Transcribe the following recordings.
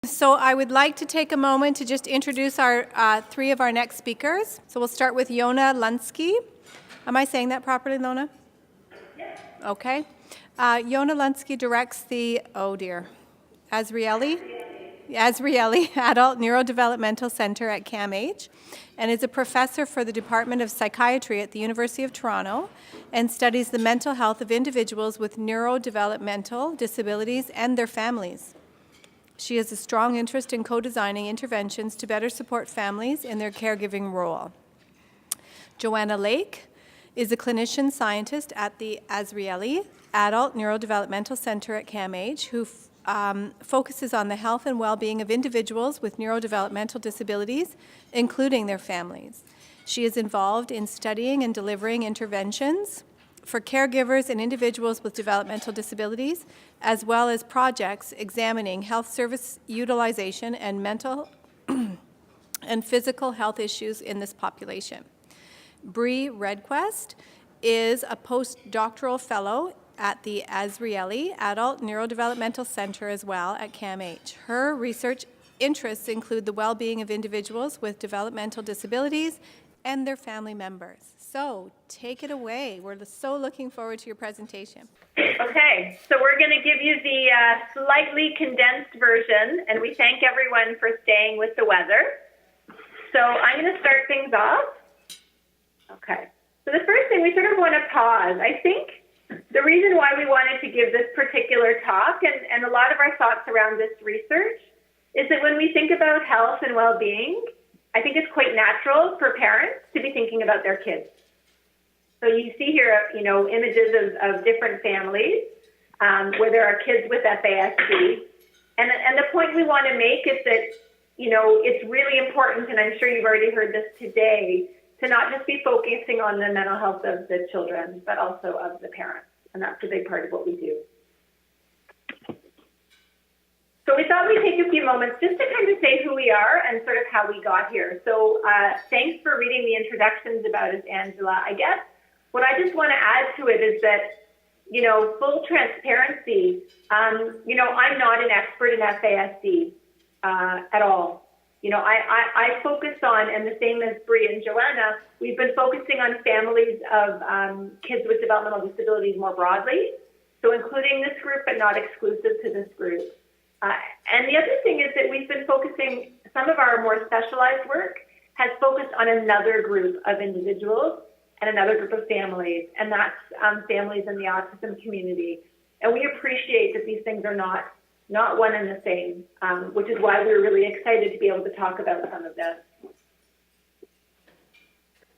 So I would like to take a moment to just introduce our three of our next speakers. So we'll start with Yona Lunsky. Am I saying that properly, Lona? Yes. Okay. Yona Lunsky directs the, Azrieli Adult Neurodevelopmental Center at CAMH and is a professor for the Department of Psychiatry at the University of Toronto and studies the mental health of individuals with neurodevelopmental disabilities and their families. She has a strong interest in co-designing interventions to better support families in their caregiving role. Johanna is a clinician scientist at the Azrieli Adult Neurodevelopmental Center at CAMH who focuses on the health and well-being of individuals with neurodevelopmental disabilities, including their families. She is involved in studying and delivering interventions for caregivers and individuals with developmental disabilities, as well as projects examining health service utilization and mental and physical health issues in this population. Redquest is a postdoctoral fellow at the Azrieli Adult Neurodevelopmental Center as well at CAMH. Her research interests include the well-being of individuals with developmental disabilities and their family members. So take it away. We're so looking forward to your presentation. Okay, so we're going to give you the slightly condensed version, and we thank everyone for staying with the weather. So I'm going to start things off. Okay, so the first thing, we sort of want to pause. I think the reason why we wanted to give this particular talk and a lot of our thoughts around this research is that when we think about health and well-being, I think it's quite natural for parents to be thinking about their kids. So you see here, images of different families where there are kids with FASD. And the point we want to make is that, it's really important, and I'm sure you've already heard this today, to not just be focusing on the mental health of the children, but also of the parents. And that's a big part of what we do. So we thought we'd take a few moments just to kind of say who we are and sort of how we got here. So thanks for reading the introductions about us, Angela. I guess what I just want to add to it is that, full transparency, I'm not an expert in FASD at all. I focus on, and the same as Bri and Johanna, we've been focusing on families of kids with developmental disabilities more broadly, so including this group, but not exclusive to this group. And the other thing is that we've been focusing, some of our more specialized work has focused on another group of individuals and another group of families, and that's families in the autism community. And we appreciate that these things are not one and the same, which is why we're really excited to be able to talk about some of this.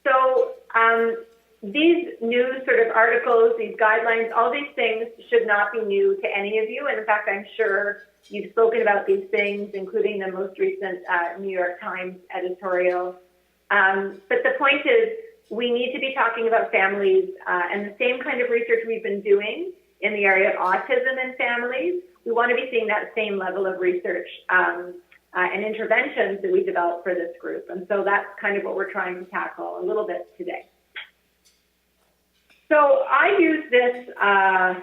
So these new sort of articles, these guidelines, all these things should not be new to any of you. And in fact, I'm sure you've spoken about these things, including the most recent New York Times editorial. But the point is, we need to be talking about families and the same kind of research we've been doing in the area of autism in families. We want to be seeing that same level of research and interventions that we developed for this group. And so that's kind of what we're trying to tackle a little bit today. So I use this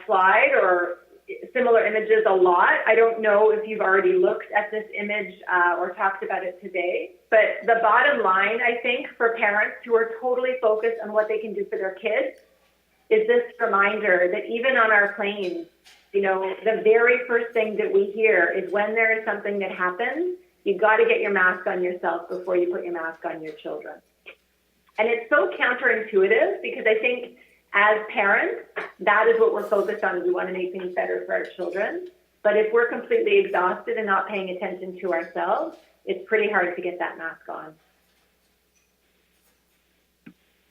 slide or similar images a lot. I don't know if you've already looked at this image or talked about it today, but the bottom line, I think, for parents who are totally focused on what they can do for their kids is this reminder that even on our planes, the very first thing that we hear is when there is something that happens, you've got to get your mask on yourself before you put your mask on your children. And it's so counterintuitive because I think as parents, that is what we're focused on. We want to make things better for our children. But if we're completely exhausted and not paying attention to ourselves, it's pretty hard to get that mask on.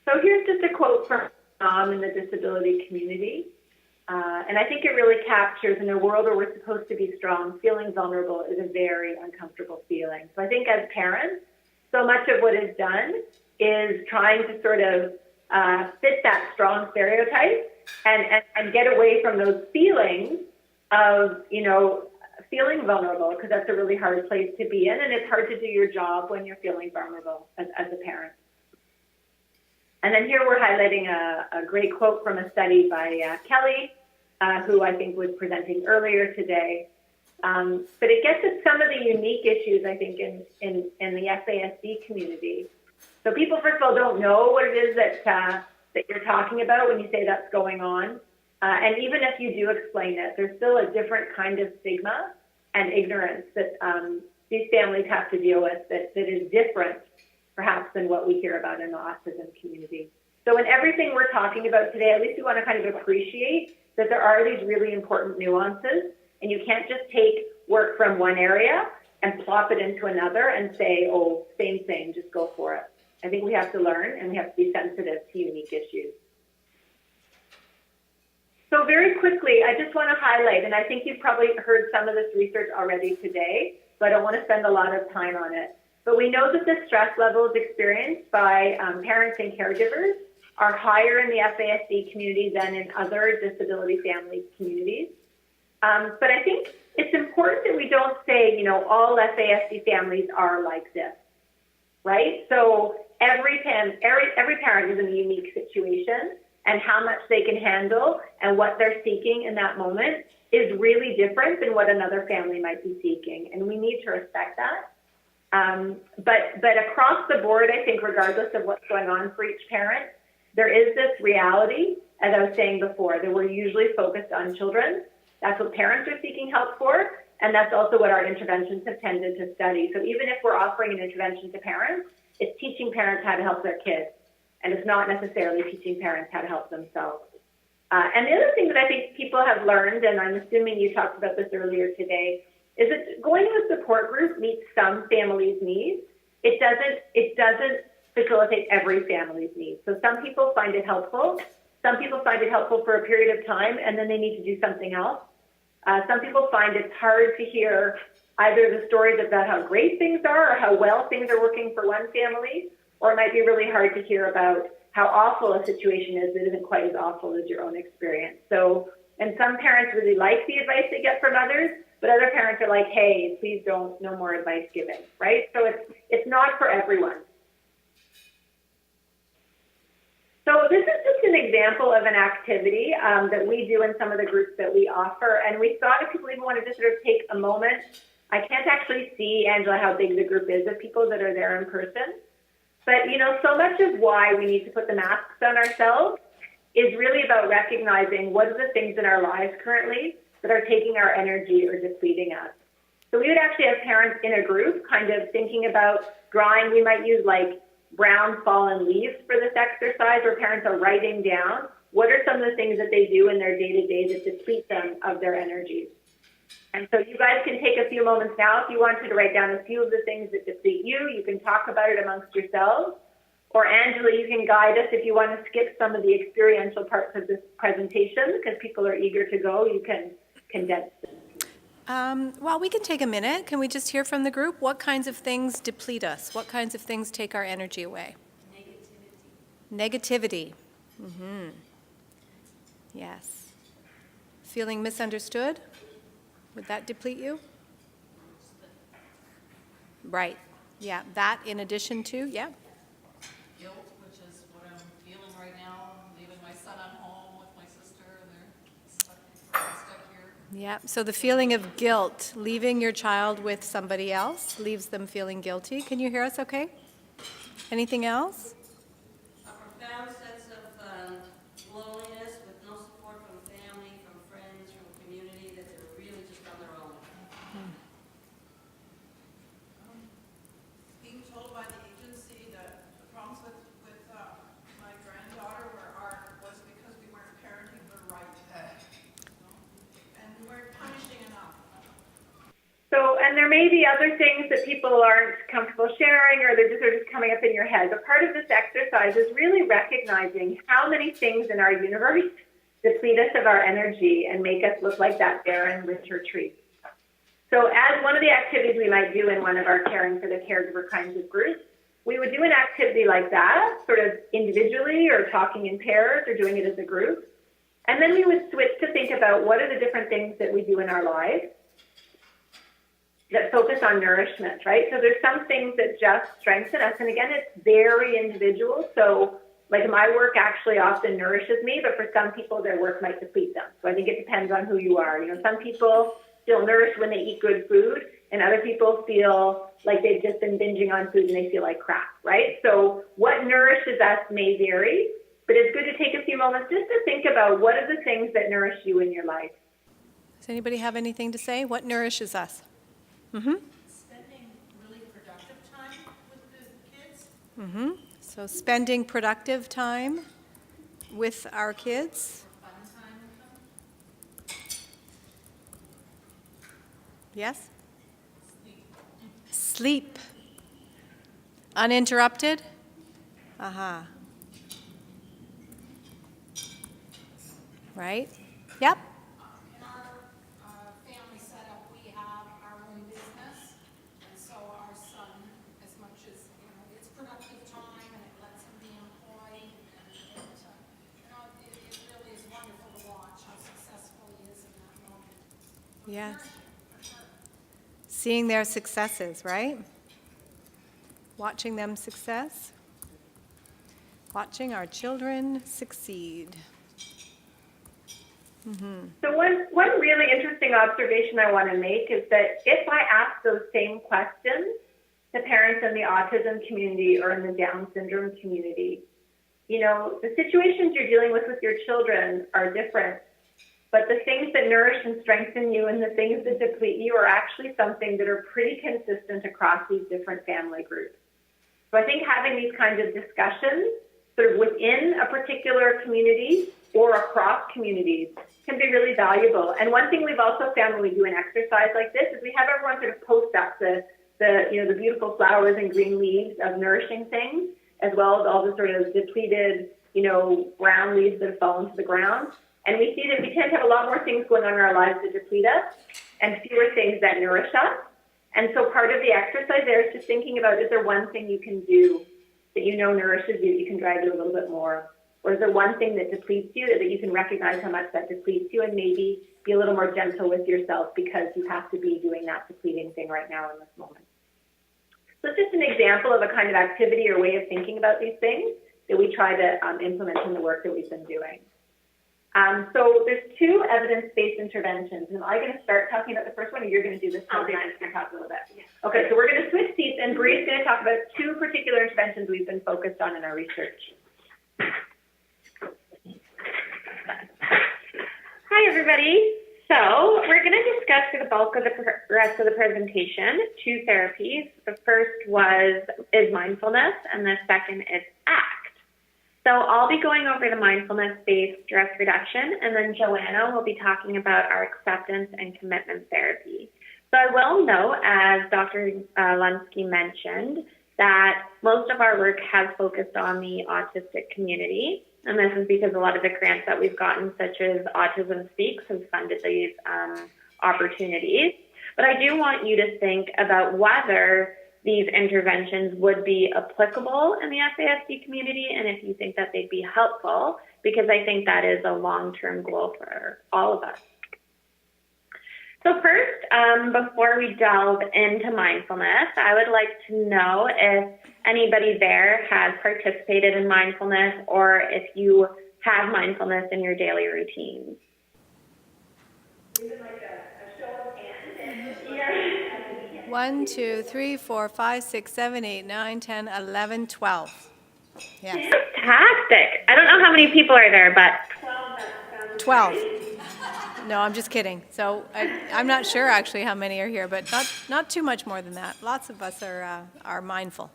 So here's just a quote from in the disability community. And I think it really captures, in a world where we're supposed to be strong, feeling vulnerable is a very uncomfortable feeling. So I think as parents, so much of what is done is trying to sort of fit that strong stereotype and get away from those feelings of, feeling vulnerable, because that's a really hard place to be in. And it's hard to do your job when you're feeling vulnerable as a parent. And then here we're highlighting a great quote from a study by Kelly, who I think was presenting earlier today, But it gets at some of the unique issues, I think, in the FASD community. So people, first of all, don't know what it is that you're talking about when you say that's going on. And even if you do explain it, there's still a different kind of stigma and ignorance that these families have to deal with that is different, perhaps, than what we hear about in the autism community. So in everything we're talking about today, at least we want to kind of appreciate that there are these really important nuances, and you can't just take work from one area and plop it into another and say, oh, same thing, just go for it. I think we have to learn, and we have to be sensitive to unique issues. So very quickly, I just want to highlight, and I think you've probably heard some of this research already today, so I don't want to spend a lot of time on it. But we know that the stress levels experienced by parents and caregivers are higher in the FASD community than in other disability family communities. But I think it's important that we don't say, you know, all FASD families are like this, right? So every parent is in a unique situation, and how much they can handle and what they're seeking in that moment is really different than what another family might be seeking, and we need to respect that. But across the board, I think regardless of what's going on for each parent, there is this reality, as I was saying before, that we're usually focused on children. That's what parents are seeking help for, and that's also what our interventions have tended to study. So even if we're offering an intervention to parents, it's teaching parents how to help their kids, and it's not necessarily teaching parents how to help themselves. And the other thing that I think people have learned, and I'm assuming you talked about this earlier today, is that going to a support group meets some families' needs. It doesn't facilitate every family's needs. So some people find it helpful. Some people find it helpful for a period of time, and then they need to do something else. Some people find it's hard to hear either the stories about how great things are or how well things are working for one family, or it might be really hard to hear about how awful a situation is that isn't quite as awful as your own experience. So, and some parents really like the advice they get from others, but other parents are like, hey, please don't, no more advice giving, right? So it's not for everyone. So this is just an example of an activity that we do in some of the groups that we offer, and we thought if people even wanted to sort of take a moment, I can't actually see, Angela, how big the group is of people that are there in person, but you know, so much of why we need to put the masks on ourselves is really about recognizing what are the things in our lives currently that are taking our energy or depleting us. So we would actually have parents in a group kind of thinking about drawing. We might use like brown fallen leaves for this exercise, where parents are writing down what are some of the things that they do in their day-to-day that deplete them of their energies. And so you guys can take a few moments now if you wanted to write down a few of the things that deplete you. You can talk about it amongst yourselves. Or Angela, you can guide us if you want to skip some of the experiential parts of this presentation because people are eager to go. You can condense them. Well, we can take a minute. Can we just hear from the group? What kinds of things deplete us? What kinds of things take our energy away? Negativity. Mm-hmm. Yes. Feeling misunderstood? Would that deplete you? Right. Yeah. That in addition to, yeah. Guilt, which is what I'm feeling right now, leaving my son at home with my sister, and they're stuck here. Yeah, so the feeling of guilt, leaving your child with somebody else leaves them feeling guilty. Can you hear us okay? Anything else? A profound sense of loneliness with no support from family, from friends, from community, that they're really just on their own. Being told by the agency that the problems with my granddaughter was because we weren't parenting the right way. And we weren't punishing enough. So, and there may be other things that people aren't comfortable sharing or they're just coming up in your head. But part of this exercise is really recognizing how many things in our universe deplete us of our energy and make us look like that barren winter tree. So as one of the activities we might do in one of our caring for the caregiver kinds of groups, we would do an activity like that, sort of individually or talking in pairs or doing it as a group. And then we would switch to think about what are the different things that we do in our lives that focus on nourishment, right? So there's some things that just strengthen us. And again, it's very individual. So like my work actually often nourishes me, but for some people, their work might deplete them. So I think it depends on who you are. You know, some people feel nourished when they eat good food, and other people feel like they've just been binging on food and they feel like crap, right? So what nourishes us may vary, but it's good to take a few moments just to think about what are the things that nourish you in your life. Does anybody have anything to say? What nourishes us? Spending really productive time with the kids. So spending productive time with our kids. Fun time with them. Yes? Sleep. Uninterrupted? Aha. Right? Yep. In our family setup, we have our own business, and so our son, as much as, it's productive time and it lets him be employed, and it really is wonderful to watch how successful he is in that moment. Yes. Seeing their successes, right? Watching them success. Watching our children succeed. So one really interesting observation I want to make is that if I ask those same questions to parents in the autism community or in the Down syndrome community, the situations you're dealing with your children are different, but the things that nourish and strengthen you and the things that deplete you are actually something that are pretty consistent across these different family groups. So I think having these kinds of discussions sort of within a particular community or across communities can be really valuable. And one thing we've also found when we do an exercise like this is we have everyone sort of post up the beautiful flowers and green leaves of nourishing things, as well as all the sort of depleted, brown leaves that have fallen to the ground. And we see that we tend to have a lot more things going on in our lives that deplete us and fewer things that nourish us. And so part of the exercise there is just thinking about, is there one thing you can do that nourishes you, that you can drive you a little bit more? Or is there one thing that depletes you that you can recognize how much that depletes you and maybe be a little more gentle with yourself because you have to be doing that depleting thing right now in this moment? So it's just an example of a kind of activity or way of thinking about these things that we try to implement in the work that we've been doing. So there's 2 evidence-based interventions. And am I going to start talking about the first one, or you're going to do this one? I'm going to talk a little bit. Okay, so we're going to switch seats, and Brianne's going to talk about 2 particular interventions we've been focused on in our research. Hi, everybody. So we're going to discuss for the bulk of the rest of the presentation 2 therapies. The first is mindfulness, and the second is ACT. So I'll be going over the mindfulness-based stress reduction, and then Johanna will be talking about our acceptance and commitment therapy. So I will note, as Dr. Lunsky mentioned, that most of our work has focused on the autistic community, and this is because a lot of the grants that we've gotten, such as Autism Speaks, have funded these opportunities. But I do want you to think about whether these interventions would be applicable in the FASD community, and if you think that they'd be helpful, because I think that is a long-term goal for all of us. So first, before we delve into mindfulness, I would like to know if anybody there has participated in mindfulness or if you have mindfulness in your daily routines. Even like a show of hands. Yeah. 1, 2, 3, 4, 5, 6, 7, 8, 9, 10, 11, 12. Yes. Fantastic. I don't know how many people are there, but 12. No, I'm just kidding. So I'm not sure actually how many are here, but not too much more than that. Lots of us are mindful.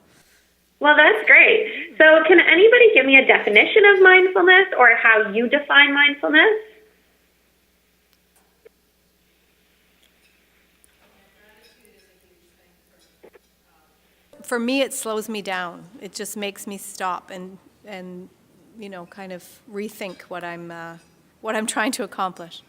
Well, that's great. So can anybody give me a definition of mindfulness or how you define mindfulness? For me, it slows me down. It just makes me stop and kind of rethink what I'm trying to accomplish.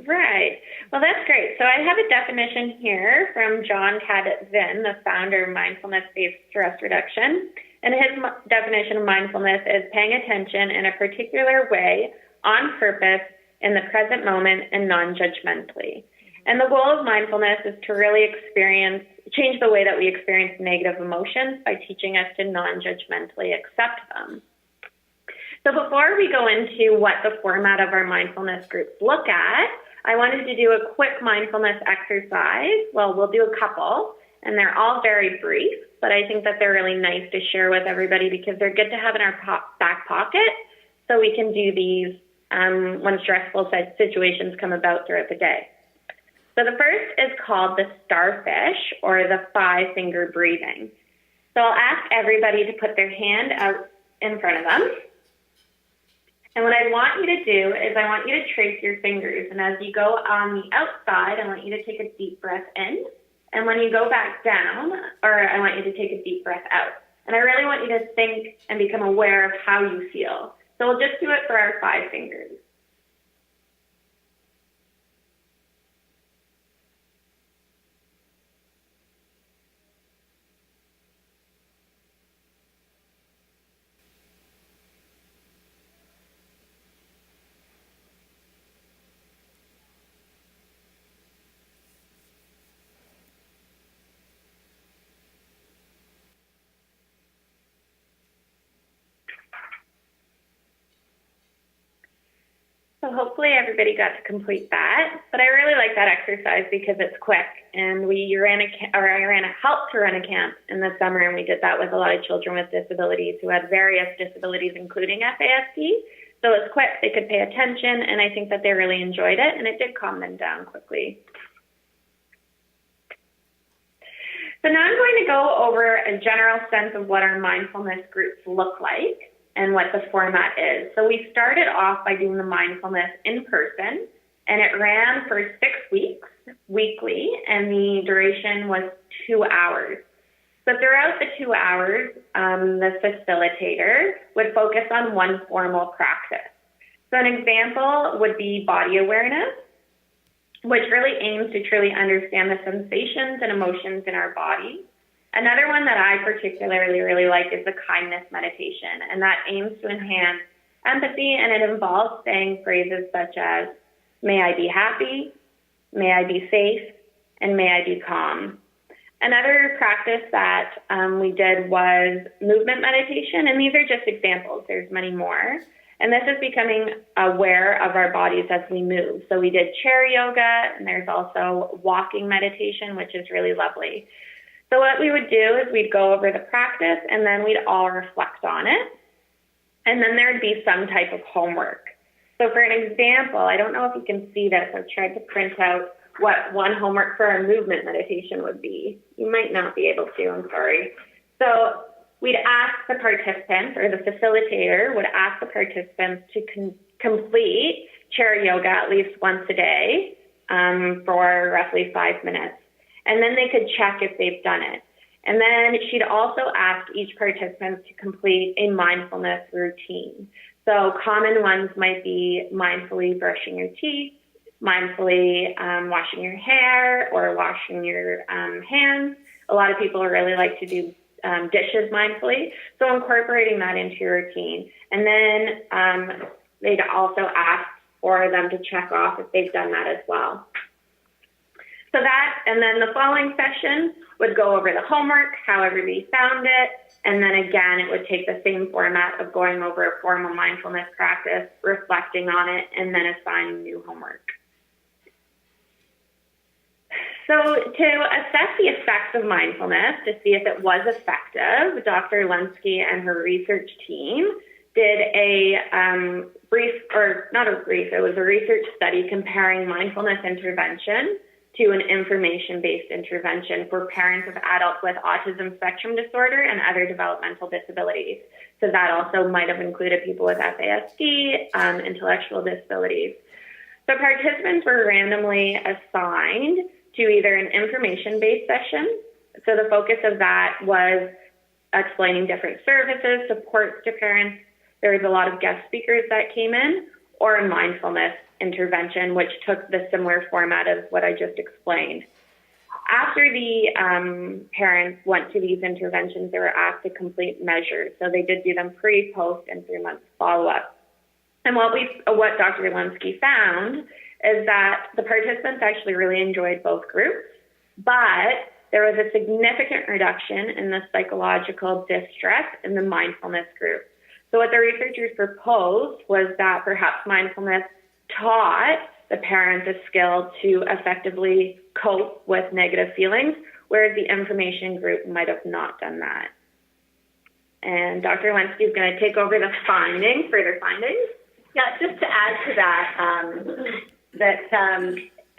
Right. Well, that's great. So I have a definition here from John Kabat-Zinn, the founder of Mindfulness-Based Stress Reduction. And his definition of mindfulness is paying attention in a particular way, on purpose, in the present moment, and non-judgmentally. And the goal of mindfulness is to really change the way that we experience negative emotions by teaching us to non-judgmentally accept them. So before we go into what the format of our mindfulness groups look at, I wanted to do a quick mindfulness exercise. Well, we'll do a couple, and they're all very brief, but I think that they're really nice to share with everybody because they're good to have in our back pocket so we can do these when stressful situations come about throughout the day. So the first is called the starfish or the 5-finger breathing. So I'll ask everybody to put their hand out in front of them. And what I want you to do is I want you to trace your fingers. And as you go on the outside, I want you to take a deep breath in. And when you go back down, or I want you to take a deep breath out. And I really want you to think and become aware of how you feel. So we'll just do it for our 5 fingers. So hopefully everybody got to complete that. But I really like that exercise because it's quick. And I helped to run a camp in the summer, and we did that with a lot of children with disabilities who had various disabilities, including FASD. So it's quick, they could pay attention, and I think that they really enjoyed it, and it did calm them down quickly. So now I'm going to go over a general sense of what our mindfulness groups look like and what the format is. So we started off by doing the mindfulness in person, and it ran for 6 weeks, weekly, and the duration was 2 hours. So throughout the 2 hours, the facilitator would focus on one formal practice. So an example would be body awareness, which really aims to truly understand the sensations and emotions in our body. Another one that I particularly really like is the kindness meditation, and that aims to enhance empathy, and it involves saying phrases such as, may I be happy, may I be safe, and may I be calm. Another practice that we did was movement meditation, and these are just examples. There's many more. And this is becoming aware of our bodies as we move. So we did chair yoga, and there's also walking meditation, which is really lovely. So what we would do is we'd go over the practice, and then we'd all reflect on it. And then there'd be some type of homework. So for an example, I don't know if you can see this. I've tried to print out what one homework for our movement meditation would be. You might not be able to, I'm sorry. So we'd ask the participants, or the facilitator would ask the participants to complete chair yoga at least once a day for roughly 5 minutes. And then they could check if they've done it. And then she'd also ask each participant to complete a mindfulness routine. So common ones might be mindfully brushing your teeth, mindfully washing your hair, or washing your hands. A lot of people really like to do dishes mindfully, so incorporating that into your routine. And then they'd also ask for them to check off if they've done that as well. So that, and then the following session would go over the homework, how everybody found it, and then again, it would take the same format of going over a formal mindfulness practice, reflecting on it, and then assigning new homework. So to assess the effects of mindfulness, to see if it was effective, Dr. Lunsky and her research team did a it was a research study comparing mindfulness intervention to an information-based intervention for parents of adults with autism spectrum disorder and other developmental disabilities. So that also might have included people with FASD, intellectual disabilities. So participants were randomly assigned to either an information-based session. So the focus of that was explaining different services, supports to parents. There was a lot of guest speakers that came in, or a mindfulness intervention, which took the similar format of what I just explained. After the parents went to these interventions, they were asked to complete measures. So they did do them pre, post, and 3 months follow-up. And what Dr. Lunsky found is that the participants actually really enjoyed both groups, but there was a significant reduction in the psychological distress in the mindfulness group. So what the researchers proposed was that perhaps mindfulness taught the parents a skill to effectively cope with negative feelings, whereas the information group might have not done that. And Dr. Lunsky is going to take over the further findings. Yeah, just to add to that,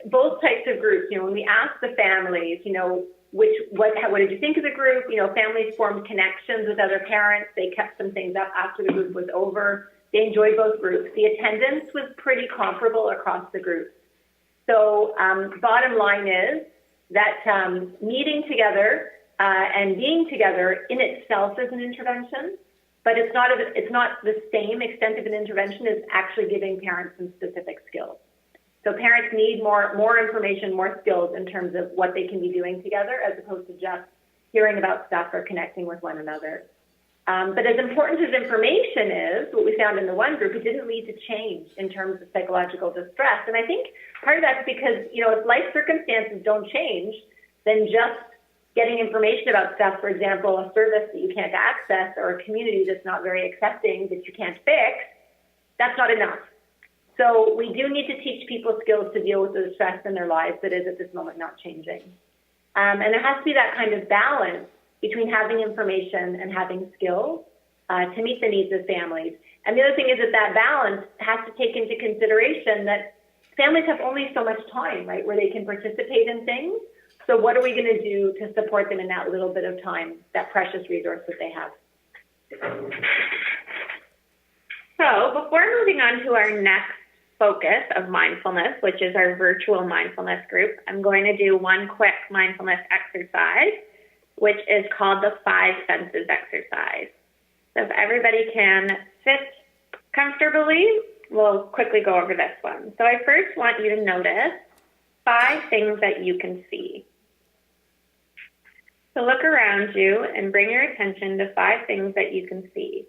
both types of groups, when we ask the families, what did you think of the group? Families formed connections with other parents. They kept some things up after the group was over. They enjoyed both groups. The attendance was pretty comparable across the groups. So bottom line is that meeting together and being together in itself is an intervention, but it's not the same extent of an intervention as actually giving parents some specific skills. So parents need more information, more skills in terms of what they can be doing together, as opposed to just hearing about stuff or connecting with one another. But as important as information is, what we found in the one group, it didn't lead to change in terms of psychological distress. And I think part of that's because, if life circumstances don't change, then just getting information about stuff, for example, a service that you can't access or a community that's not very accepting that you can't fix, that's not enough. So we do need to teach people skills to deal with the stress in their lives that is at this moment not changing. And there has to be that kind of balance between having information and having skills to meet the needs of families. And the other thing is that balance has to take into consideration that families have only so much time, right, where they can participate in things. So what are we going to do to support them in that little bit of time, that precious resource that they have? So before moving on to our next focus of mindfulness, which is our virtual mindfulness group, I'm going to do one quick mindfulness exercise, which is called the 5 senses exercise. So if everybody can sit comfortably, we'll quickly go over this one. So I first want you to notice 5 things that you can see. So look around you and bring your attention to 5 things that you can see.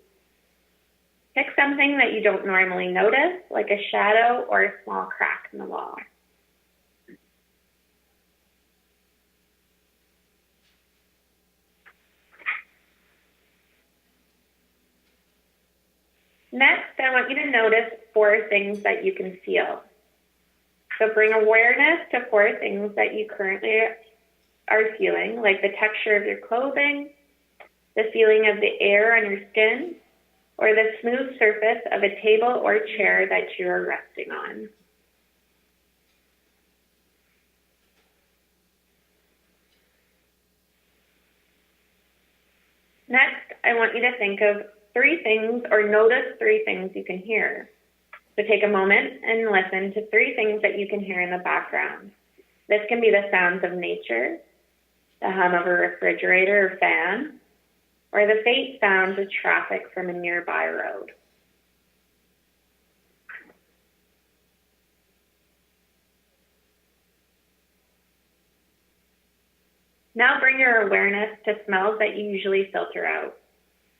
Pick something that you don't normally notice, like a shadow or a small crack in the wall. Next, I want you to notice 4 things that you can feel. So bring awareness to 4 things that you currently are feeling, like the texture of your clothing, the feeling of the air on your skin, or the smooth surface of a table or chair that you are resting on. Next, I want you to think of 3 things, or notice 3 things you can hear. So take a moment and listen to 3 things that you can hear in the background. This can be the sounds of nature, the hum of a refrigerator or fan, or the faint sounds of traffic from a nearby road. Now bring your awareness to smells that you usually filter out,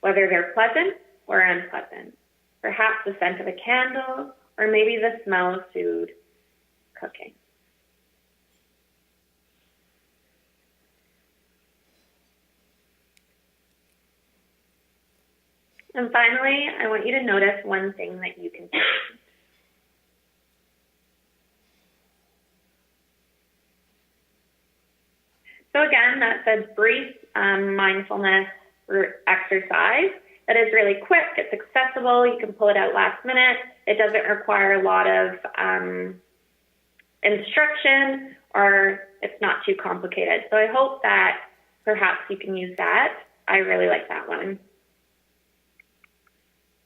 whether they're pleasant or unpleasant. Perhaps the scent of a candle, or maybe the smell of food cooking. And finally, I want you to notice one thing that you can taste. So again, that's a brief mindfulness exercise that is really quick. It's accessible. You can pull it out last minute. It doesn't require a lot of instruction, or it's not too complicated. So I hope that perhaps you can use that. I really like that one.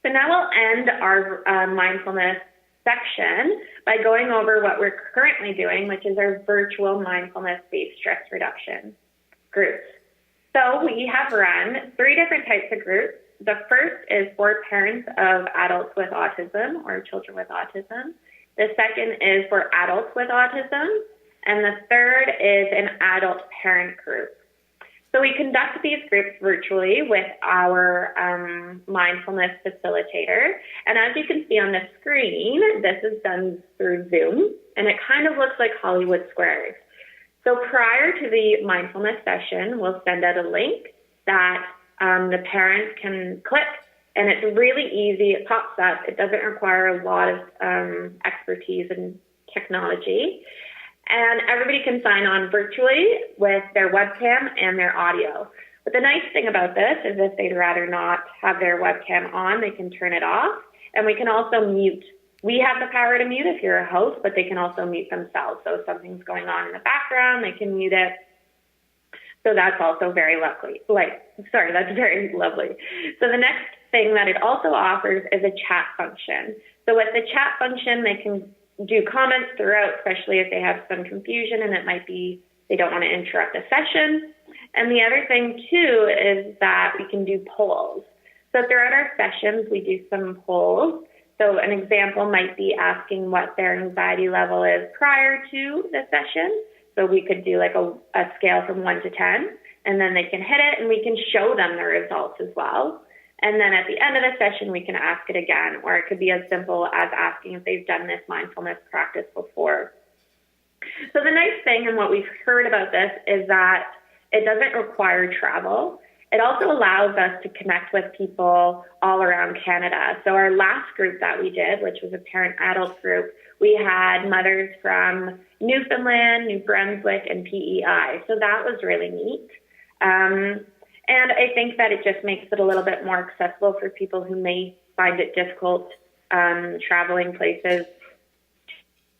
So now we'll end our mindfulness section by going over what we're currently doing, which is our virtual mindfulness-based stress reduction groups. So we have run 3 different types of groups. The first is for parents of adults with autism or children with autism. The second is for adults with autism. And the third is an adult parent group. So we conduct these groups virtually with our mindfulness facilitator. And as you can see on the screen, this is done through Zoom, and it kind of looks like Hollywood Squares. So prior to the mindfulness session, we'll send out a link that the parents can click, and it's really easy. It pops up. It doesn't require a lot of expertise and technology. And everybody can sign on virtually with their webcam and their audio. But the nice thing about this is if they'd rather not have their webcam on, they can turn it off. And we can also mute. We have the power to mute if you're a host, but they can also mute themselves. So if something's going on in the background, they can mute it. So that's also very lovely. That's very lovely. So the next thing that it also offers is a chat function. So with the chat function, they can do comments throughout, especially if they have some confusion and it might be they don't want to interrupt a session. And the other thing too is that we can do polls. So throughout our sessions, we do some polls. So an example might be asking what their anxiety level is prior to the session. So we could do like a scale from 1 to 10, and then they can hit it and we can show them the results as well. And then at the end of the session, we can ask it again, or it could be as simple as asking if they've done this mindfulness practice before. So the nice thing and what we've heard about this is that it doesn't require travel. It also allows us to connect with people all around Canada. So our last group that we did, which was a parent-adult group, we had mothers from Newfoundland, New Brunswick, and PEI. So that was really neat. And I think that it just makes it a little bit more accessible for people who may find it difficult traveling places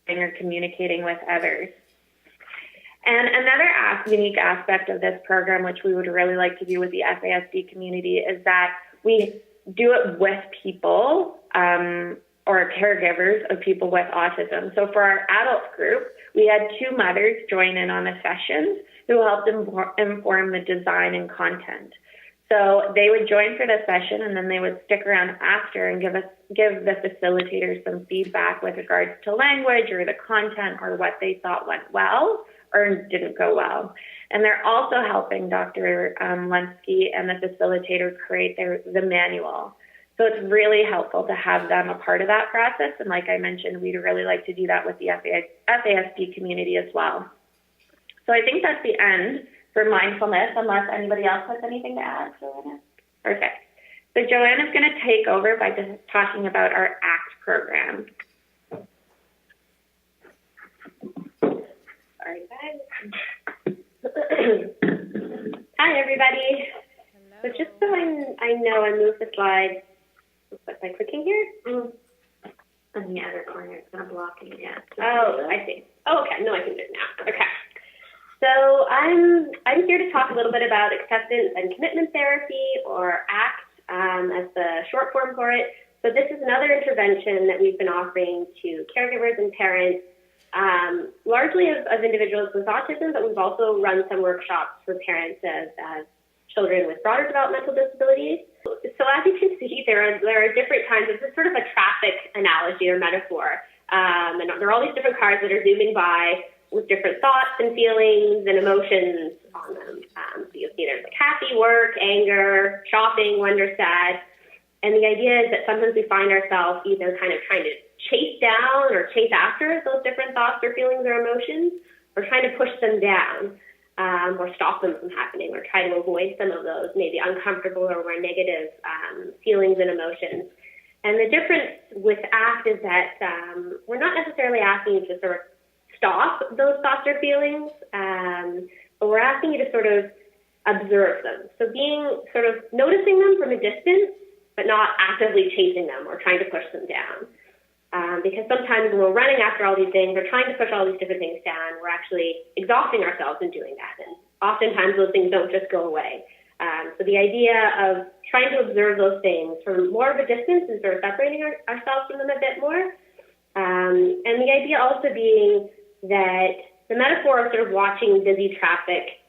or communicating with others. And another unique aspect of this program, which we would really like to do with the FASD community, is that we do it with people or caregivers of people with autism. So for our adult group, we had 2 mothers join in on the sessions who helped inform the design and content. So they would join for the session and then they would stick around after and give the facilitators some feedback with regards to language or the content or what they thought went well or didn't go well. And they're also helping Dr. Lunsky and the facilitator create the manual. So it's really helpful to have them a part of that process. And like I mentioned, we'd really like to do that with the FASD community as well. So I think that's the end for mindfulness, unless anybody else has anything to add, Johanna. Perfect. So Joanna's going to take over by just talking about our ACT program. Sorry, guys. Hi, everybody. Hello. So just so I know, I moved the slide by clicking here. On the other corner, it's going to block it again. Oh, I see. Oh, okay. No, I can do it now. Okay. So I'm here to talk a little bit about acceptance and commitment therapy, or ACT, as the short form for it. So this is another intervention that we've been offering to caregivers and parents, largely of individuals with autism, but we've also run some workshops for parents of children with broader developmental disabilities. So as you can see, there are different kinds of, this is sort of a traffic analogy or metaphor. And there are all these different cars that are zooming by with different thoughts and feelings and emotions on them. So you'll see there's like happy, work, anger, shopping, wonder, sad. And the idea is that sometimes we find ourselves either kind of trying to chase down or chase after those different thoughts or feelings or emotions, or trying to push them down, or stop them from happening, or try to avoid some of those maybe uncomfortable or more negative feelings and emotions. And the difference with ACT is that we're not necessarily asking you to sort of stop those thoughts or feelings, but we're asking you to sort of observe them. So being sort of noticing them from a distance, but not actively chasing them or trying to push them down. Because sometimes when we're running after all these things, we're trying to push all these different things down, we're actually exhausting ourselves in doing that. And oftentimes those things don't just go away. So the idea of trying to observe those things from more of a distance and sort of separating ourselves from them a bit more. And the idea also being that the metaphor of sort of watching busy traffic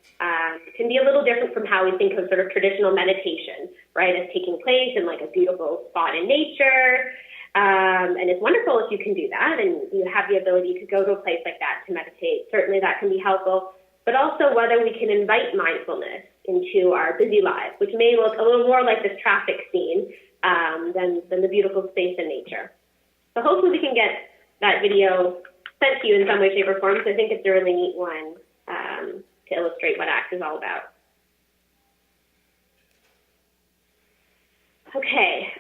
can be a little different from how we think of sort of traditional meditation, right, as taking place in like a beautiful spot in nature. And it's wonderful if you can do that and you have the ability to go to a place like that to meditate. Certainly that can be helpful, but also whether we can invite mindfulness into our busy lives, which may look a little more like this traffic scene than the beautiful space in nature. So hopefully we can get that video sent to you in some way, shape, or form. So I think it's a really neat one to illustrate what ACT is all about. Okay,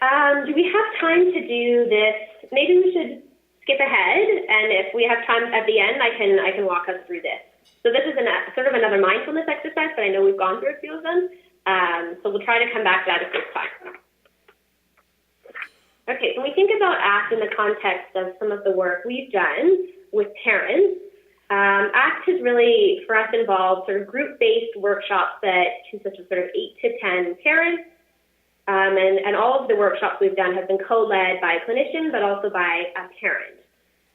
do we have time to do this? Maybe we should skip ahead, and if we have time at the end, I can walk us through this. So this is sort of another mindfulness exercise, but I know we've gone through a few of them, so we'll try to come back to that if there's time. Okay, when we think about ACT in the context of some of the work we've done with parents, ACT has really, for us, involved sort of group-based workshops that consist of sort of 8 to 10 parents, and all of the workshops we've done have been co-led by a clinician, but also by a parent.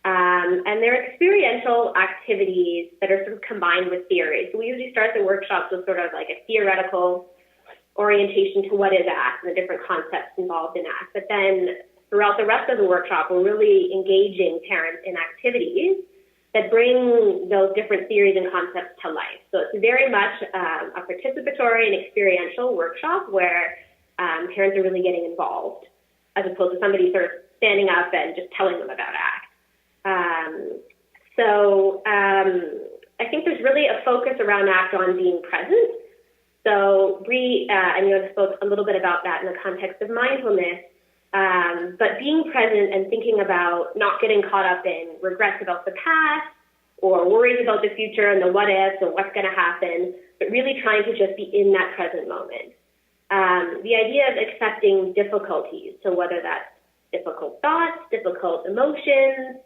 And they're experiential activities that are sort of combined with theory. So we usually start the workshops with sort of like a theoretical orientation to what is ACT and the different concepts involved in ACT. But then throughout the rest of the workshop, we're really engaging parents in activities that bring those different theories and concepts to life. So it's very much a participatory and experiential workshop where parents are really getting involved, as opposed to somebody sort of standing up and just telling them about ACT. I think there's really a focus around ACT on being present. So Bree and Yona spoke a little bit about that in the context of mindfulness, but being present and thinking about not getting caught up in regrets about the past or worries about the future and the what ifs and what's going to happen, but really trying to just be in that present moment. The idea of accepting difficulties, so whether that's difficult thoughts, difficult emotions,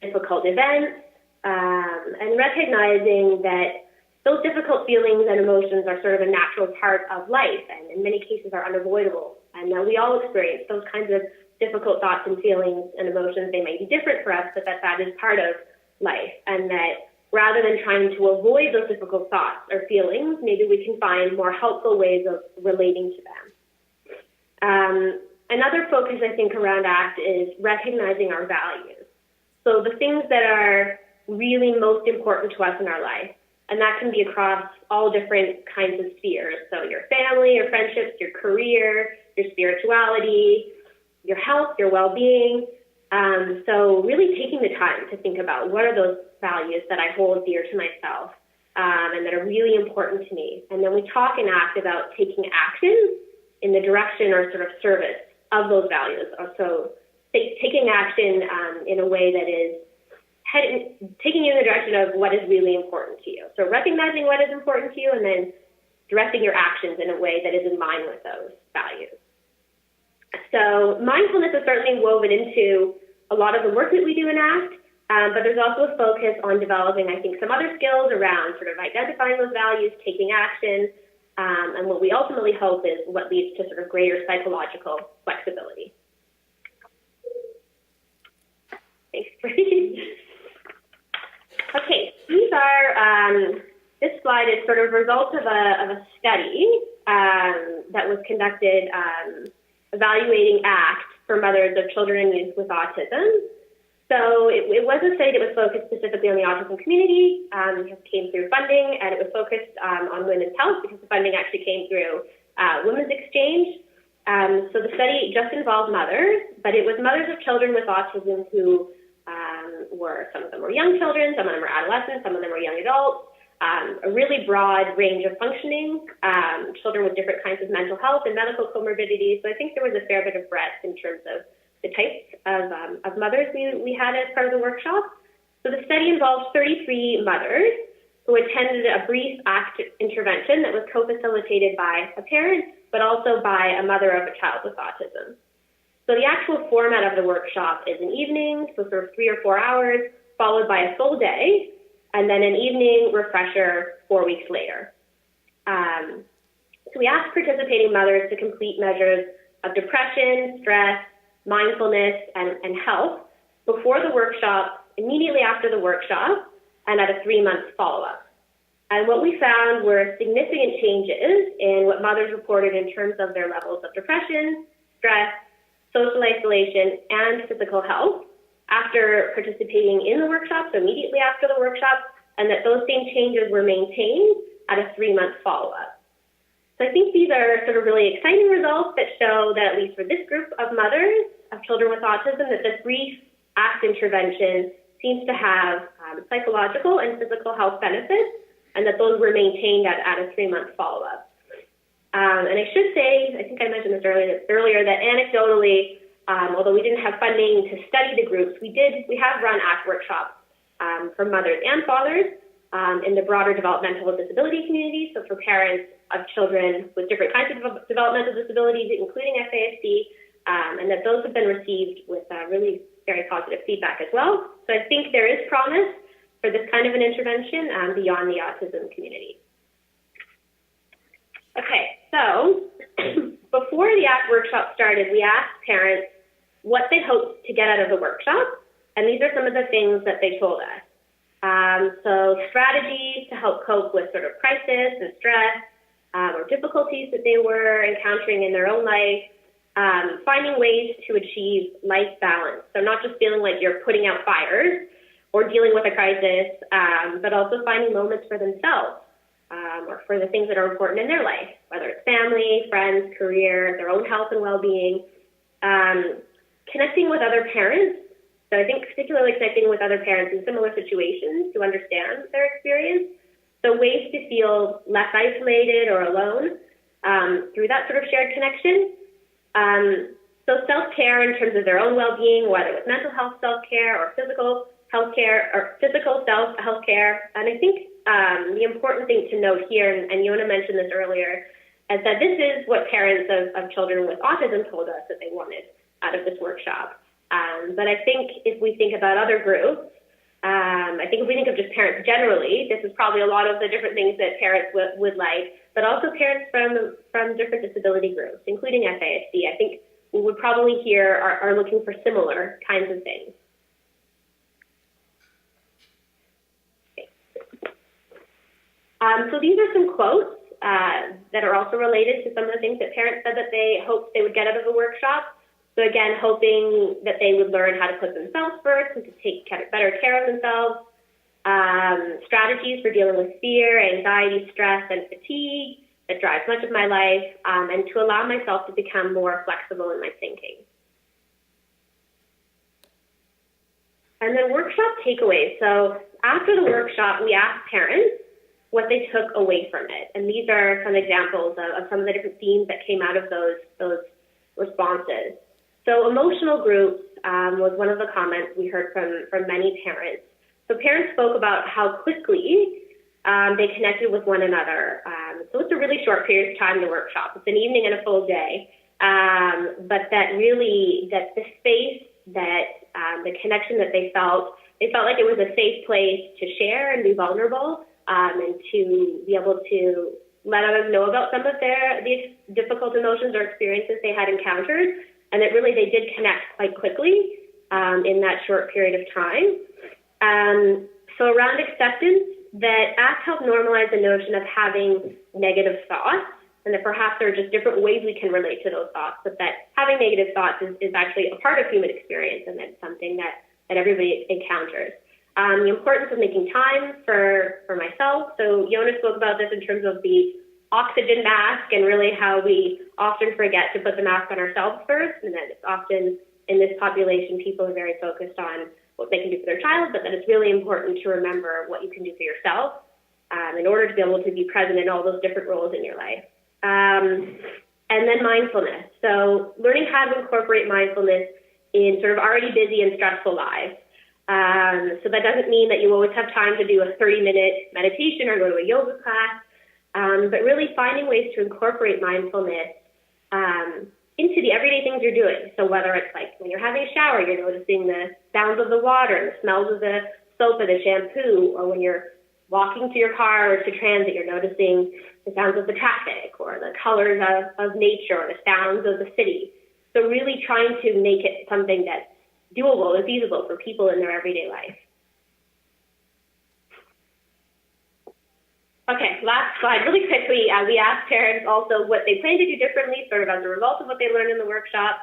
difficult events, and recognizing that those difficult feelings and emotions are sort of a natural part of life and in many cases are unavoidable. And we all experience those kinds of difficult thoughts and feelings and emotions. They may be different for us, but that is part of life. And that rather than trying to avoid those difficult thoughts or feelings, maybe we can find more helpful ways of relating to them. Another focus, I think, around ACT is recognizing our values. So the things that are really most important to us in our life, and that can be across all different kinds of spheres. So your family, your friendships, your career, your spirituality, your health, your well-being. So really taking the time to think about what are those values that I hold dear to myself and that are really important to me. And then we talk and ACT about taking action in the direction or sort of service of those values. So taking action in a way that is taking you in the direction of what is really important to you. So recognizing what is important to you and then directing your actions in a way that is in line with those values. So mindfulness is certainly woven into a lot of the work that we do in ACT, but there's also a focus on developing, I think, some other skills around sort of identifying those values, taking action, and what we ultimately hope is what leads to sort of greater psychological flexibility. Thanks, Bree. Okay, this slide is sort of a result of a study that was conducted evaluating ACT for mothers of children and youth with autism. So it was a study that was focused specifically on the autism community. It came through funding, and it was focused on women's health because the funding actually came through Women's Exchange. So the study just involved mothers, but it was mothers of children with autism who some of them were young children, some of them were adolescents, some of them were young adults, a really broad range of functioning, children with different kinds of mental health and medical comorbidities. So I think there was a fair bit of breadth in terms of the types of mothers we had as part of the workshop. So the study involved 33 mothers who attended a brief ACT intervention that was co-facilitated by a parent, but also by a mother of a child with autism. So the actual format of the workshop is an evening, so sort of 3 or 4 hours, followed by a full day, and then an evening refresher 4 weeks later. So we asked participating mothers to complete measures of depression, stress, mindfulness, and health before the workshop, immediately after the workshop, and at a 3-month follow-up. And what we found were significant changes in what mothers reported in terms of their levels of depression, stress, social isolation, and physical health after participating in the workshop, so immediately after the workshop, and that those same changes were maintained at a 3-month follow-up. So I think these are sort of really exciting results that show that at least for this group of mothers of children with autism, that this brief ACT intervention seems to have psychological and physical health benefits, and that those were maintained at a 3-month follow-up. And I should say, I think I mentioned this earlier, that anecdotally, although we didn't have funding to study the groups, we have run ACT workshops for mothers and fathers in the broader developmental disability community, so for parents of children with different kinds of developmental disabilities, including FASD, and that those have been received with really very positive feedback as well. So I think there is promise for this kind of an intervention beyond the autism community. Okay, so before the ACT workshop started, we asked parents what they hoped to get out of the workshop, and these are some of the things that they told us. So strategies to help cope with sort of crisis and stress or difficulties that they were encountering in their own life, finding ways to achieve life balance. So not just feeling like you're putting out fires or dealing with a crisis, but also finding moments for themselves or for the things that are important in their life, whether it's family, friends, career, their own health and well-being, connecting with other parents. So I think particularly connecting with other parents in similar situations to understand their experience. So ways to feel less isolated or alone through that sort of shared connection. So self-care in terms of their own well-being, whether it's mental health self-care or physical healthcare or physical self-healthcare. And I think the important thing to note here, and Yona mentioned this earlier, is that this is what parents of children with autism told us that they wanted out of this workshop. But I think if we think about other groups, I think if we think of just parents generally, this is probably a lot of the different things that parents would like, but also parents from different disability groups, including FASD. I think we would probably here are looking for similar kinds of things. Okay. So these are some quotes that are also related to some of the things that parents said that they hoped they would get out of the workshop. So again, hoping that they would learn how to put themselves first and to take better care of themselves, strategies for dealing with fear, anxiety, stress, and fatigue that drives much of my life, and to allow myself to become more flexible in my thinking. And then workshop takeaways. So after the workshop, we asked parents what they took away from it. And these are some examples of some of the different themes that came out of those responses. So emotional groups was one of the comments we heard from many parents. So parents spoke about how quickly they connected with one another. So it's a really short period of time to workshop. It's an evening and a full day. But that the space, the connection that they felt like it was a safe place to share and be vulnerable, and to be able to let others know about some of the difficult emotions or experiences they had encountered. And that really they did connect quite quickly in that short period of time. So around acceptance, that ACT helped normalize the notion of having negative thoughts, and that perhaps there are just different ways we can relate to those thoughts, but that having negative thoughts is actually a part of human experience, and that's something that everybody encounters. The importance of making time for myself. So Yona spoke about this in terms of the oxygen mask and really how we often forget to put the mask on ourselves first, and that it's often in this population people are very focused on what they can do for their child, but that it's really important to remember what you can do for yourself in order to be able to be present in all those different roles in your life. And then mindfulness. So learning how to incorporate mindfulness in sort of already busy and stressful lives. So that doesn't mean that you always have time to do a 30-minute meditation or go to a yoga class. But really finding ways to incorporate mindfulness into the everyday things you're doing. So whether it's like when you're having a shower, you're noticing the sounds of the water and the smells of the soap or the shampoo, or when you're walking to your car or to transit, you're noticing the sounds of the traffic or the colors of nature or the sounds of the city. So really trying to make it something that's doable and feasible for people in their everyday life. Okay, last slide. Really quickly, we asked parents also what they plan to do differently, sort of as a result of what they learned in the workshop.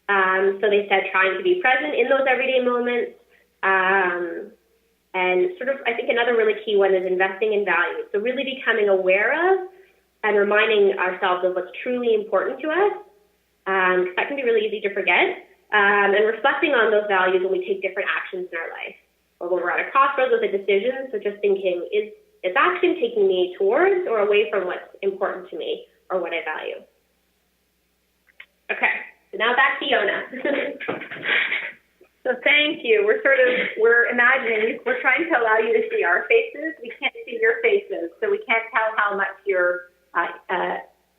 So they said trying to be present in those everyday moments. And sort of, I think another really key one is investing in values. So really becoming aware of and reminding ourselves of what's truly important to us. That can be really easy to forget. And reflecting on those values when we take different actions in our life. Or when we're at a crossroads with a decision, so just thinking, is action taking me towards or away from what's important to me or what I value? Okay, So now back to Yona. So thank you. We're imagining, we're trying to allow you to see our faces. We can't see your faces, so we can't tell how much you're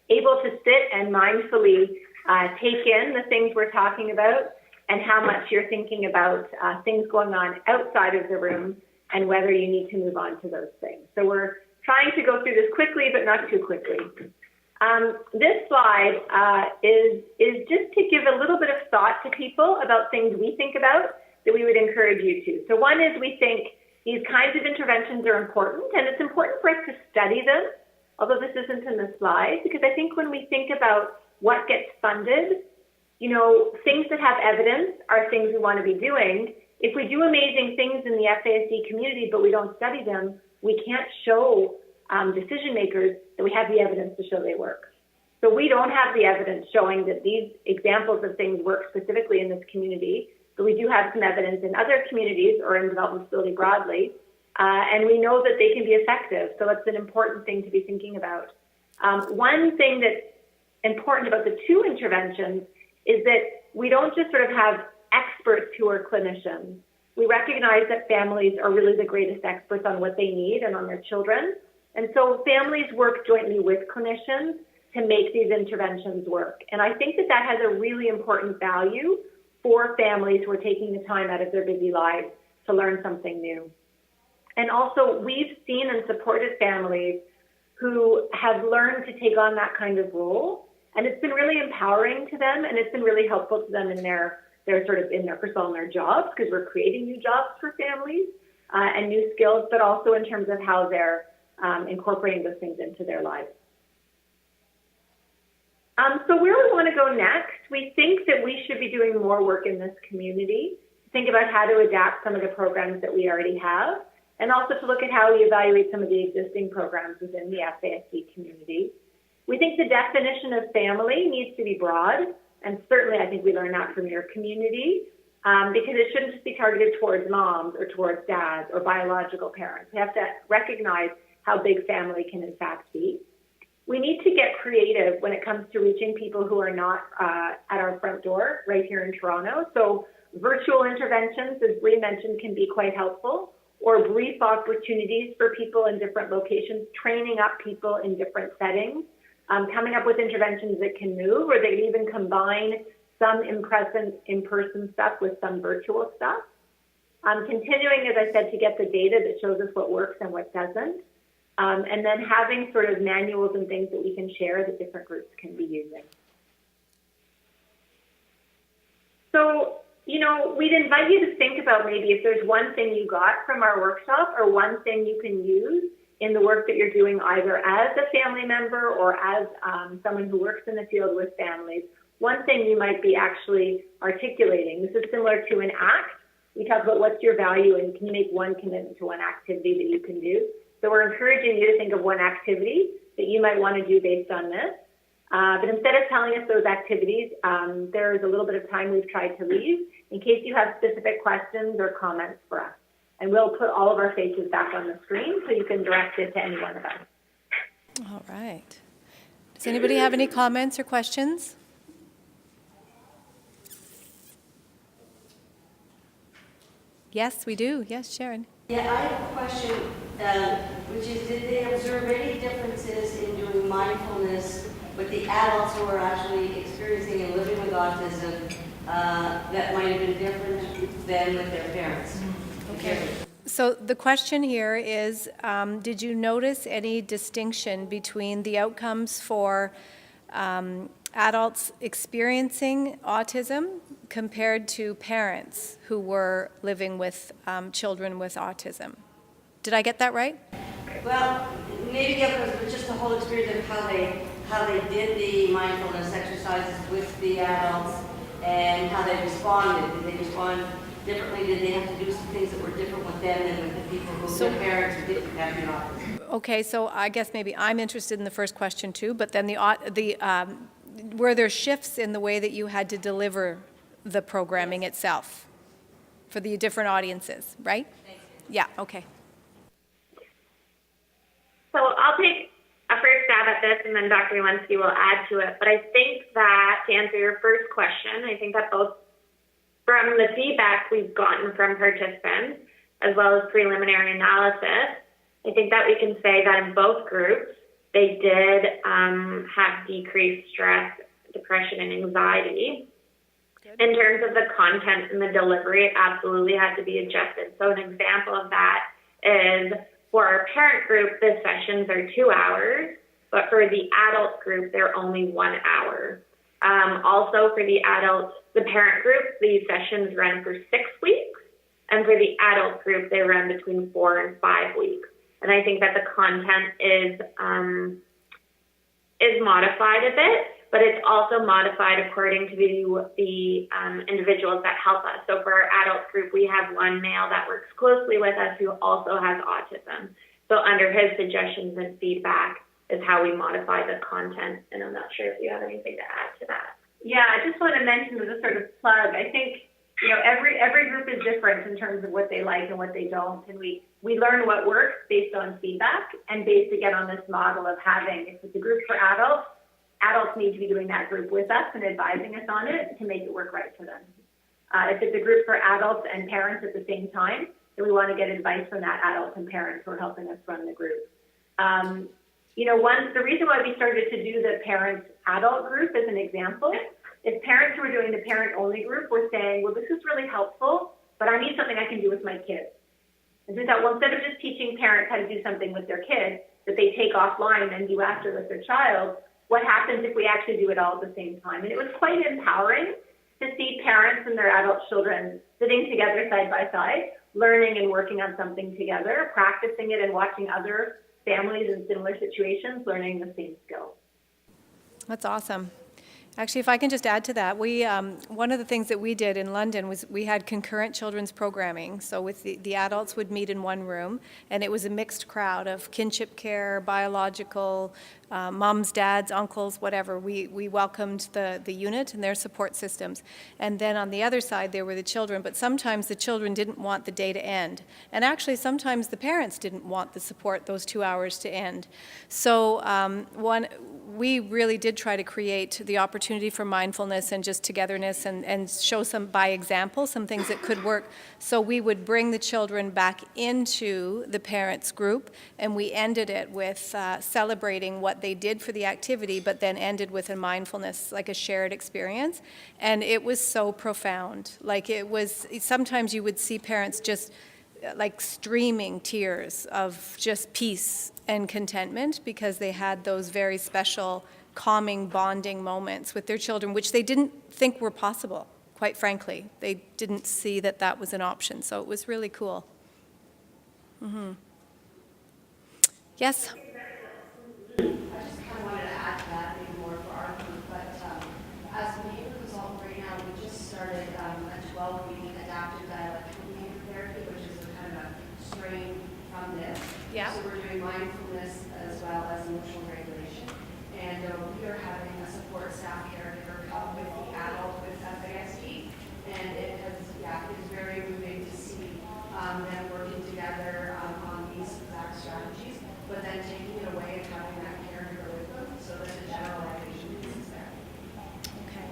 able to sit and mindfully take in the things we're talking about and how much you're thinking about things going on outside of the room and whether you need to move on to those things. So we're trying to go through this quickly, but not too quickly. This slide is just to give a little bit of thought to people about things we think about that we would encourage you to. So one is we think these kinds of interventions are important, and it's important for us to study them, although this isn't in the slide, because I think when we think about what gets funded, you know, things that have evidence are things we want to be doing. If we do amazing things in the FASD community, but we don't study them, we can't show decision makers that we have the evidence to show they work. So we don't have the evidence showing that these examples of things work specifically in this community, but we do have some evidence in other communities or in development stability broadly, and we know that they can be effective. So it's an important thing to be thinking about. One thing that's important about the two interventions is that we don't just sort of have experts who are clinicians. We recognize that families are really the greatest experts on what they need and on their children. And so families work jointly with clinicians to make these interventions work. And I think that that has a really important value for families who are taking the time out of their busy lives to learn something new. And also, we've seen and supported families who have learned to take on that kind of role. And it's been really empowering to them, and it's been really helpful to them in their sort of in their personal and their jobs, because we're creating new jobs for families and new skills, but also in terms of how they're incorporating those things into their lives. So where we want to go next, we think that we should be doing more work in this community, think about how to adapt some of the programs that we already have, and also to look at how we evaluate some of the existing programs within the FASD community. We think the definition of family needs to be broad, and certainly I think we learned that from your community, because it shouldn't just be targeted towards moms or towards dads or biological parents. We have to recognize how big family can in fact be. We need to get creative when it comes to reaching people who are not at our front door right here in Toronto. So virtual interventions, as Bree mentioned, can be quite helpful, or brief opportunities for people in different locations, training up people in different settings, coming up with interventions that can move, or they can even combine some in-person stuff with some virtual stuff. Continuing, as I said, to get the data that shows us what works and what doesn't. And then having sort of manuals and things that we can share that different groups can be using. So, you know, we'd invite you to think about maybe if there's one thing you got from our workshop or one thing you can use in the work that you're doing either as a family member or as someone who works in the field with families, one thing you might be actually articulating. This is similar to an ACT. We talk about what's your value and can you make one commitment to one activity that you can do. So we're encouraging you to think of one activity that you might want to do based on this. But instead of telling us those activities, there is a little bit of time we've tried to leave in case you have specific questions or comments for us. And we'll put all of our faces back on the screen so you can direct it to any one of us. All right. Does anybody have any comments or questions? Yes, we do. Yes, Sharon. Yeah, I have a question, which is, did they observe any differences in doing mindfulness with the adults who are actually experiencing and living with autism that might have been different than with their parents? Okay. So the question here is, did you notice any distinction between the outcomes for adults experiencing autism compared to parents who were living with children with autism? Did I get that right? Well, maybe it was just the whole experience of how they did the mindfulness exercises with the adults and how they responded. Did they respond differently? Did they have to do some things that were different with them than with the people who their parents who didn't have the autism? Okay, so I guess maybe I'm interested in the first question too, but then were there shifts in the way that you had to deliver the programming itself for the different audiences, right? Thank you. Yeah, okay. So I'll take a first stab at this. and then Dr. Lunsky will add to it. But I think that to answer your first question, I think that both from the feedback we've gotten from participants as well as preliminary analysis, I think that we can say that in both groups, they did have decreased stress, depression, and anxiety. Good. In terms of the content and the delivery, it absolutely had to be adjusted. So an example of that is for our parent group, the sessions are 2 hours, but for the adult group, they're only 1 hour. Also for the parent group, the sessions run for 6 weeks, and for the adult group, they run between 4 and 5 weeks. And I think that the content is modified a bit, but it's also modified according to the individuals that help us. So for our adult group, we have one male that works closely with us who also has autism. So under his suggestions and feedback is how we modify the content. And I'm not sure if you have anything to add to that. Yeah, I just want to mention as a sort of plug, I think, every group is different in terms of what they like and what they don't. And we learn what works based on feedback and based again on this model of having, if it's a group for adults need to be doing that group with us and advising us on it to make it work right for them. If it's a group for adults and parents at the same time, then we want to get advice from that adults and parents who are helping us run the group. The reason why we started to do the parent-adult group as an example is parents who are doing the parent-only group were saying, well, this is really helpful, but I need something I can do with my kids. And so we thought, well, instead of just teaching parents how to do something with their kids that they take offline and do after with their child, what happens if we actually do it all at the same time? And it was quite empowering to see parents and their adult children sitting together side by side, learning and working on something together, practicing it and watching other families in similar situations learning the same skills. That's awesome. Actually, if I can just add to that, one of the things that we did in London was we had concurrent children's programming. So with the adults would meet in one room, and it was a mixed crowd of kinship care, biological, moms, dads, uncles, whatever. We welcomed the unit and their support systems. And then on the other side, there were the children, but sometimes the children didn't want the day to end. And actually, sometimes the parents didn't want the support, those 2 hours to end. So we really did try to create the opportunity for mindfulness and just togetherness and show some, by example, some things that could work. So we would bring the children back into the parents group, and we ended it with celebrating what they did for the activity, but then ended with a mindfulness, like a shared experience. And it was so profound. Like it was, sometimes you would see parents just like streaming tears of just peace and contentment because they had those very special calming bonding moments with their children, which they didn't think were possible, quite frankly. They didn't see that that was an option, so it was really cool. Mm-hmm. Yes? I just kind of wanted to add to that maybe more for our group, but as an behavior consultant right now, we just started a 12-week adaptive dialectical behavior therapy, which is a kind of a strain from this. Yeah. So we're doing mindfulness as well as emotional regulation. And we are having a support staff caregiver come with the adult with FASD. And it is very moving to see them working together on these exact strategies, but then taking it away and having that caregiver with them so that the generalization is there. Okay.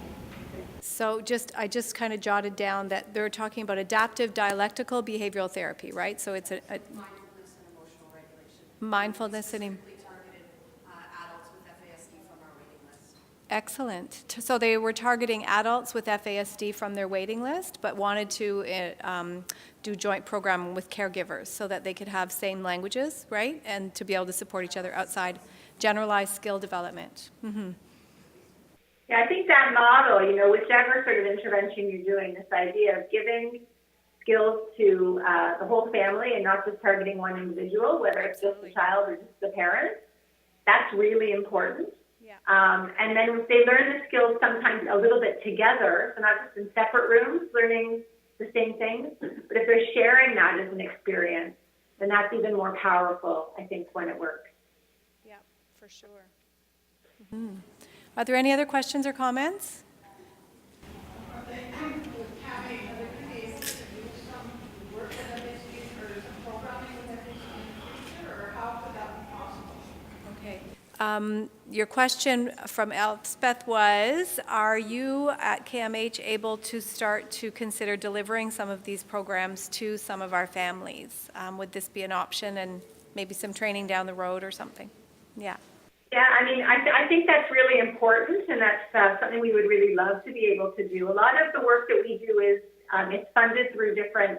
So I just kind of jotted down that they're talking about adaptive dialectical behavioral therapy, right? So it's a Mindfulness and emotional regulation. mindfulness and Specifically targeted adults with FASD from our waiting list. excellent. So they were targeting adults with FASD from their waiting list, but wanted to do joint programming with caregivers so that they could have same languages, right? And to be able to support each other outside generalized skill development. Mm-hmm. Yeah, I think that model, whichever sort of intervention you're doing, this idea of giving skills to the whole family and not just targeting one individual, whether it's just the child or just the parent, that's really important. Yeah. And then if they learn the skills sometimes a little bit together, so not just in separate rooms learning the same things, but if they're sharing that as an experience, then that's even more powerful, I think, when it works. Yeah, for sure. Mm-hmm. Are there any other questions or comments? Are they with CAMH, are they able to do some work with FASD or some programming with FASD in the future, or how could that be possible? Okay. Your question from Elspeth was, are you at CAMH able to start to consider delivering some of these programs to some of our families? Would this be an option, and maybe some training down the road or something? Yeah. Yeah, I mean, I think that's really important, and that's something we would really love to be able to do. A lot of the work that we do is it's funded through different.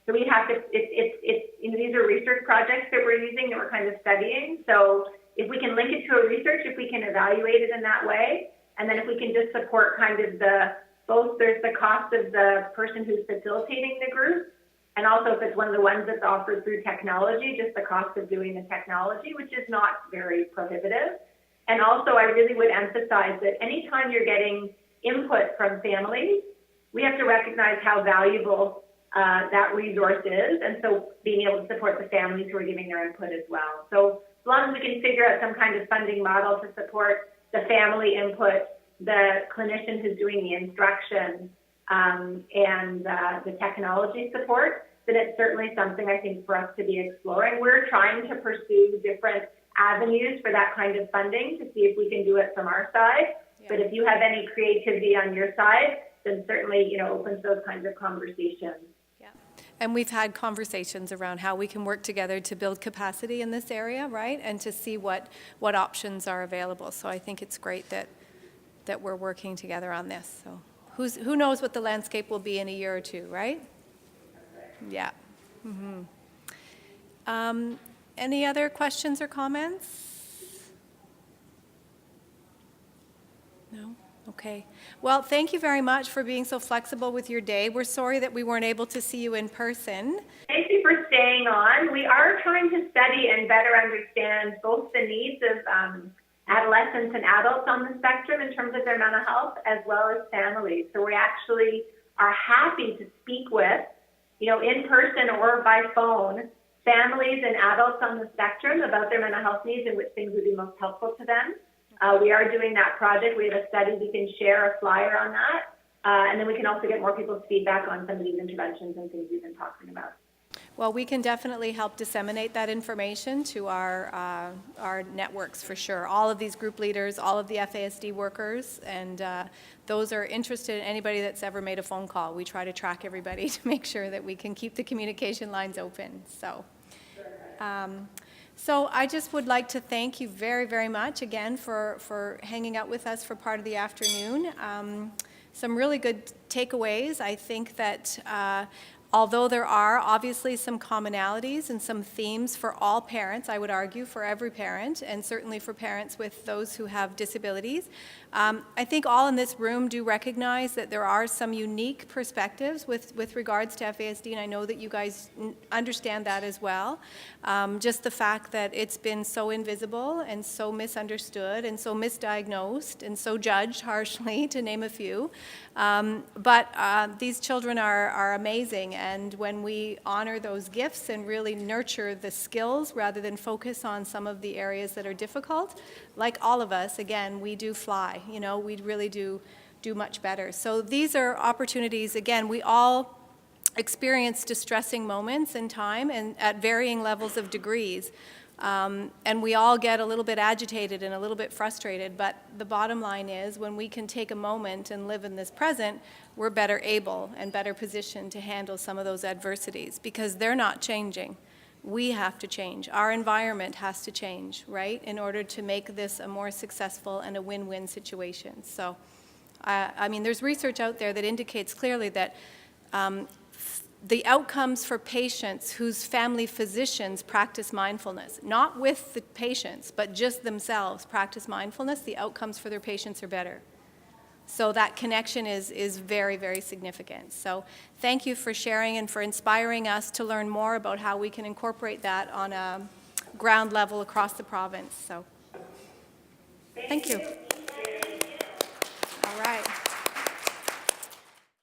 So we have to. These are research projects that we're using that we're kind of studying. So if we can link it to a research, if we can evaluate it in that way, and then if we can just support kind of both there's the cost of the person who's facilitating the group, and also if it's one of the ones that's offered through technology, just the cost of doing the technology, which is not very prohibitive. And also I really would emphasize that anytime you're getting input from families, we have to recognize how valuable that resource is, and so being able to support the families who are giving their input as well. So as long as we can figure out some kind of funding model to support the family input, the clinician who's doing the instruction, and the technology support, then it's certainly something I think for us to be exploring. We're trying to pursue different avenues for that kind of funding to see if we can do it from our side. Yeah. But if you have any creativity on your side, then certainly, opens those kinds of conversations. And we've had conversations around how we can work together to build capacity in this area, right? And to see what options are available. So I think it's great that we're working together on this. So who knows what the landscape will be in a year or two, right? Yeah. Mm-hmm. Any other questions or comments? No? Okay. Well, thank you very much for being so flexible with your day. We're sorry that we weren't able to see you in person. Thank you for staying on. We are trying to study and better understand both the needs of adolescents and adults on the spectrum in terms of their mental health, as well as families. So we actually are happy to speak with, in person or by phone, families and adults on the spectrum about their mental health needs and which things would be most helpful to them. We are doing that project. We have a study. We can share a flyer on that. And then we can also get more people's feedback on some of these interventions and things we've been talking about. Well, we can definitely help disseminate that information to our networks for sure. All of these group leaders, all of the FASD workers, and those are interested in anybody that's ever made a phone call. We try to track everybody to make sure that we can keep the communication lines open. So I just would like to thank you very, very much again for hanging out with us for part of the afternoon. Some really good takeaways. I think that although there are obviously some commonalities and some themes for all parents, I would argue for every parent, and certainly for parents with those who have disabilities, I think all in this room do recognize that there are some unique perspectives with regards to FASD, and I know that you guys understand that as well. Just the fact that it's been so invisible and so misunderstood and so misdiagnosed and so judged harshly, to name a few. But these children are amazing, and when we honor those gifts and really nurture the skills rather than focus on some of the areas that are difficult, like all of us, again, we do fly. We really do much better. So these are opportunities. Again, we all experience distressing moments in time and at varying levels of degrees. And we all get a little bit agitated and a little bit frustrated, but the bottom line is when we can take a moment and live in this present, we're better able and better positioned to handle some of those adversities because they're not changing. We have to change. Our environment has to change, right, in order to make this a more successful and a win-win situation. So, there's research out there that indicates clearly that the outcomes for patients whose family physicians practice mindfulness, not with the patients, but just themselves practice mindfulness, the outcomes for their patients are better. So that connection is very, very significant. So thank you for sharing and for inspiring us to learn more about how we can incorporate that on a ground level across the province. So thank you.